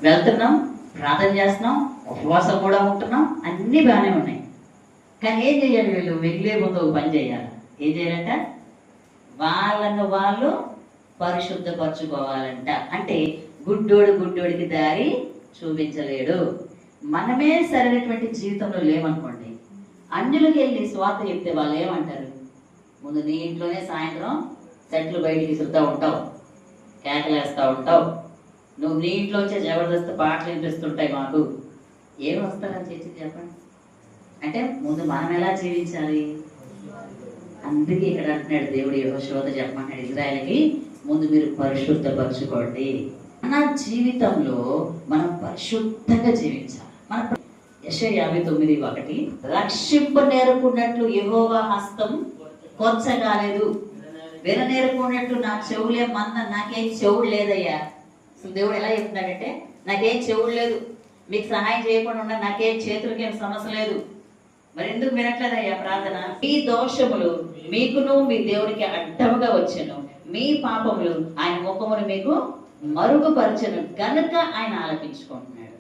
వెళ్తున్నాం, ప్రార్థన చేస్తున్నాం, ఉపవాసం కూడా ఉంటున్నాం, అన్నీ బాగానే ఉన్నాయి. కానీ ఏం చేయాలి? వీళ్ళు వెళ్ళే ముందు ఒక పని చేయాలి. ఏం చేయాలంట? వాళ్ళను వాళ్ళు పరిశుద్ధపరచుకోవాలంట. అంటే గుడ్డోడికి దారి చూపించలేడు. మనమే సరైనటువంటి జీవితంలో లేమనుకోండి, అన్యులకు వెళ్ళి స్వార్థ చెప్తే వాళ్ళు ఏమంటారు? ముందు నీ ఇంట్లోనే సాయంత్రం చెట్లు బయటికి విసురుతూ ఉంటావు, కేకలేస్తూ ఉంటావు, నువ్వు నీ ఇంట్లోంచే జబర్దస్త్ పాటలు వినిపిస్తుంటాయి, మాకు ఏమి వస్తారని చేసి చెప్పండి. అంటే ముందు మనం ఎలా జీవించాలి? అందుకే ఇక్కడ అంటున్నాడు దేవుడు యెహోషువతో చెప్పమంటాడు, ఇజ్రాయేలుకి ముందు మీరు పరిశుద్ధపరచుకోండి. మన జీవితంలో మనం పరిశుద్ధంగా జీవించాలి. మన యెషయా 59:1 రక్షింప నేర్పుకున్నట్లు యెహోవా హస్తం కొచ్చ కాలేదు, విననేర్పుకున్నట్లు నా చెవులే మంద, నాకేం చెవుడు లేదయ్యా. అసలు దేవుడు ఎలా చెప్తున్నాడంటే, నాకేం చెవుడు లేదు, మీకు సహాయం చేయకుండా ఉండ, నాకేం చేతులకేం సమస్య లేదు, మరి ఎందుకు వినట్లేదయ్యా ప్రార్థన? మీ దోషములు మీకును మీ దేవునికి అడ్డముగా వచ్చెను, మీ పాపములు ఆయన ముఖమును మీకు మరుగుపరచెను గనుక ఆయన ఆలకించుకుంటున్నాడు.